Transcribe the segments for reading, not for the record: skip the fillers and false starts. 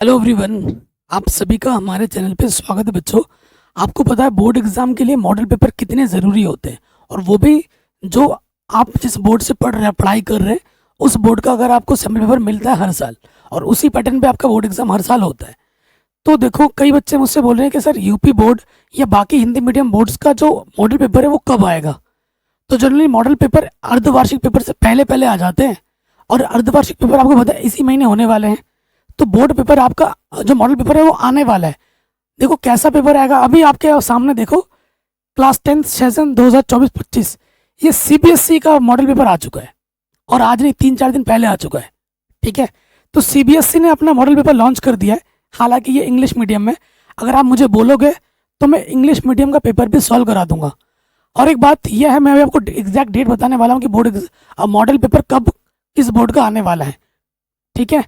Hello everyone. आप सभी का हमारे चैनल पे स्वागत है बच्चों। आपको पता है बोर्ड एग्जाम के लिए मॉडल पेपर कितने ज़रूरी होते हैं, और वो भी जो आप जिस बोर्ड से पढ़ रहे हैं, पढ़ाई कर रहे हैं, उस बोर्ड का अगर आपको सैम्पल पेपर मिलता है हर साल, और उसी पैटर्न पे आपका बोर्ड एग्जाम हर साल होता है। तो देखो, कई बच्चे मुझसे बोल रहे हैं कि सर यूपी बोर्ड या बाकी हिंदी मीडियम बोर्ड्स का जो मॉडल पेपर है वो कब आएगा। तो जनरली मॉडल पेपर अर्धवार्षिक पेपर से पहले पहले आ जाते हैं, और अर्धवार्षिक पेपर आपको पता है इसी महीने होने वाले हैं। तो बोर्ड पेपर आपका जो मॉडल पेपर है वो आने वाला है। देखो कैसा पेपर आएगा, अभी आपके सामने देखो, क्लास 10th सेशन 2024-25 ये सीबीएसई का मॉडल पेपर आ चुका है, और आज नहीं 3-4 दिन पहले आ चुका है। ठीक है, तो सीबीएसई ने अपना मॉडल पेपर लॉन्च कर दिया है। हालांकि ये इंग्लिश मीडियम में, अगर आप मुझे बोलोगे तो मैं इंग्लिश मीडियम का पेपर भी सॉल्व करा दूंगा। और एक बात यह है, मैं अभी आपको एग्जैक्ट डेट बताने वाला हूँ कि बोर्ड मॉडल पेपर कब किस बोर्ड का आने वाला है। ठीक है,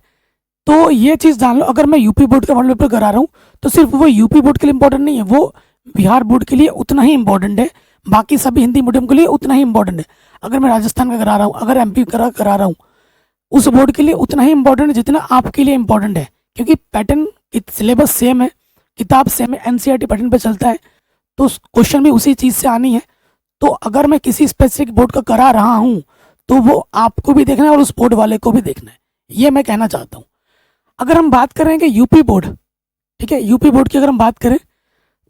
तो ये चीज़ जान लो, अगर मैं यूपी बोर्ड का मॉडल पेपर करा रहा हूँ तो सिर्फ वो यूपी बोर्ड के लिए इंपॉर्टेंट नहीं है, वो बिहार बोर्ड के लिए उतना ही इंपॉर्टेंट है, बाकी सभी हिंदी मीडियम के लिए उतना ही इंपॉर्टेंट है। अगर मैं राजस्थान का करा रहा हूँ, अगर एमपी करा रहा हूँ, उस बोर्ड के लिए उतना ही इंपॉर्टेंट है जितना आपके लिए इंपॉर्टेंट है, क्योंकि पैटर्न सिलेबस सेम है, किताब सेम है, एनसीईआरटी पैटर्न पे चलता है, तो क्वेश्चन भी उसी चीज़ से आनी है। तो अगर मैं किसी स्पेसिफिक बोर्ड का करा रहा हूँ तो वो आपको भी देखना है और उस बोर्ड वाले को भी देखना है, ये मैं कहना चाहता हूँ। अगर हम बात करेंगे यूपी बोर्ड, ठीक है, यूपी बोर्ड की अगर हम बात करें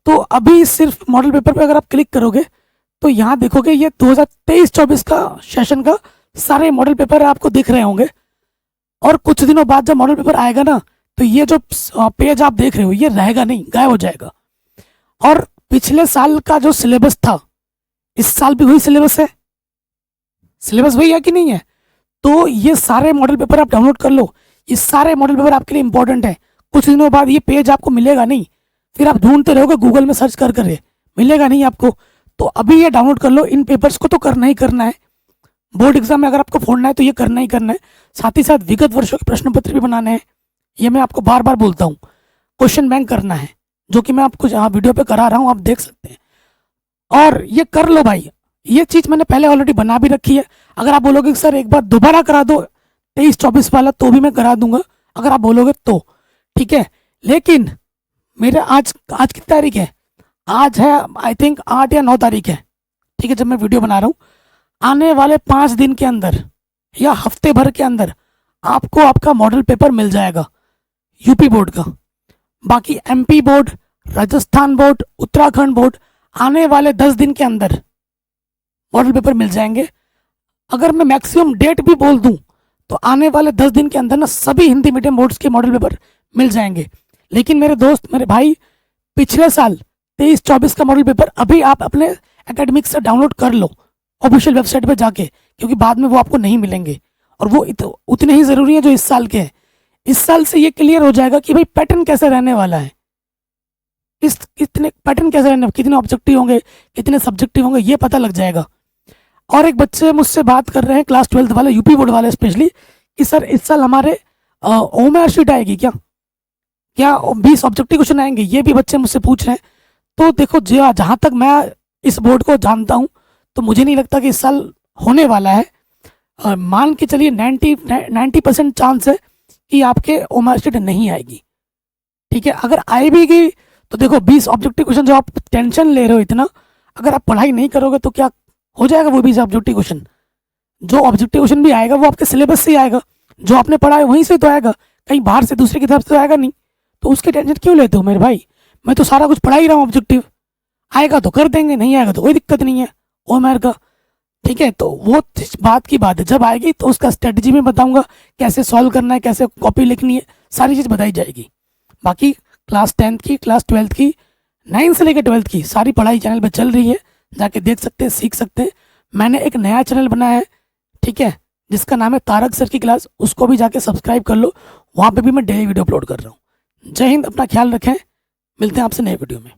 तो अभी सिर्फ मॉडल पेपर पे अगर आप क्लिक करोगे तो यहाँ देखोगे ये 2023-24 का सेशन का सारे मॉडल पेपर आपको दिख रहे होंगे। और कुछ दिनों बाद जब मॉडल पेपर आएगा ना, तो ये जो पेज आप देख रहे हो ये रहेगा नहीं, गायब हो जाएगा। और पिछले साल का जो सिलेबस था, इस साल भी वही सिलेबस है, सिलेबस वही है कि नहीं है। तो ये सारे मॉडल पेपर आप डाउनलोड कर लो, ये सारे मॉडल पेपर आपके लिए इंपॉर्टेंट है। कुछ दिनों बाद ये पेज आपको मिलेगा नहीं, फिर आप ढूंढते रहोगे गूगल में सर्च कर कर, मिलेगा नहीं आपको। तो अभी ये डाउनलोड कर लो, इन पेपर्स को तो करना ही करना है। बोर्ड एग्जाम में अगर आपको फोड़ना है तो ये करना ही करना है। साथ ही साथ विगत वर्षों के प्रश्न पत्र भी बनाने हैं, ये मैं आपको बार बार बोलता हूँ। क्वेश्चन बैंक करना है, जो कि मैं आपको यहाँ वीडियो पे करा रहा हूँ, आप देख सकते हैं। और ये कर लो भाई, ये चीज़ मैंने पहले ऑलरेडी बना भी रखी है। अगर आप बोलोगे सर एक बार दोबारा करा दो 23-24 वाला, तो भी मैं करा दूंगा, अगर आप बोलोगे तो। ठीक है, लेकिन मेरे आज आज कितनी तारीख है, आज है आई थिंक 8 या 9 तारीख है। ठीक है, जब मैं वीडियो बना रहा हूँ, आने वाले 5 दिन के अंदर या हफ्ते भर के अंदर आपको आपका मॉडल पेपर मिल जाएगा यूपी बोर्ड का। बाकी MP board, Rajasthan board, Uttarakhand board आने वाले 10 दिन के अंदर मॉडल पेपर मिल जाएंगे। अगर मैं मैक्सिमम डेट भी बोल दूं तो आने वाले 10 दिन के अंदर ना सभी हिंदी मीडियम बोर्ड्स के मॉडल पेपर मिल जाएंगे। लेकिन मेरे दोस्त, मेरे भाई, पिछले साल 23-24 का मॉडल पेपर अभी आप अपने एकेडमिक से डाउनलोड कर लो ऑफिशियल वेबसाइट पर जाके, क्योंकि बाद में वो आपको नहीं मिलेंगे, और वो उतने ही ज़रूरी है जो इस साल के हैं। इस साल से ये क्लियर हो जाएगा कि भाई पैटर्न कैसे रहने वाला है, इस कितने पैटर्न कैसे रहने, कितने ऑब्जेक्टिव होंगे, कितने सब्जेक्टिव होंगे, ये पता लग जाएगा। और एक बच्चे मुझसे बात कर रहे हैं, क्लास 12th वाले, यूपी बोर्ड वाले स्पेशली, कि सर इस साल हमारे ओमेआर शीट आएगी क्या, क्या 20 ऑब्जेक्टिव क्वेश्चन आएंगे, ये भी बच्चे मुझसे पूछ रहे हैं। तो देखो, जहाँ तक मैं इस बोर्ड को जानता हूँ, तो मुझे नहीं लगता कि इस साल होने वाला है। मान के चलिए 90% चांस है कि आपके ओमेआर शीट नहीं आएगी। ठीक है, अगर आए भी गई तो देखो 20 ऑब्जेक्टिव क्वेश्चन जो आप टेंशन ले रहे हो इतना, अगर आप पढ़ाई नहीं करोगे तो क्या हो जाएगा वो 20 ऑब्जेक्टिव क्वेश्चन। जो ऑब्जेक्टिव क्वेश्चन भी आएगा वो आपके सिलेबस से ही आएगा, जो आपने पढ़ा है वहीं से तो आएगा, कहीं बाहर से दूसरी किताब से तो आएगा नहीं। तो उसकी टेंशन क्यों लेते हो मेरे भाई, मैं तो सारा कुछ पढ़ा ही रहा हूँ। ऑब्जेक्टिव आएगा तो कर देंगे, नहीं आएगा तो कोई दिक्कत नहीं है ओमेआर का। ठीक है, तो वो बात की बात है, जब आएगी तो उसका स्ट्रेटजी में बताऊंगा, कैसे सॉल्व करना है, कैसे कॉपी लिखनी है, सारी चीज़ बताई जाएगी। बाकी क्लास 10th की, क्लास 12th की, 9th से लेकर 12th की सारी पढ़ाई चैनल पे चल रही है, जाके देख सकते हैं, सीख सकते हैं। मैंने एक नया चैनल बनाया है, ठीक है, जिसका नाम है तारक सर की क्लास, उसको भी जाके सब्सक्राइब कर लो, वहाँ पे भी मैं डेली वीडियो अपलोड कर रहा हूँ। जय हिंद, अपना ख्याल रखें, मिलते हैं आपसे नए वीडियो में।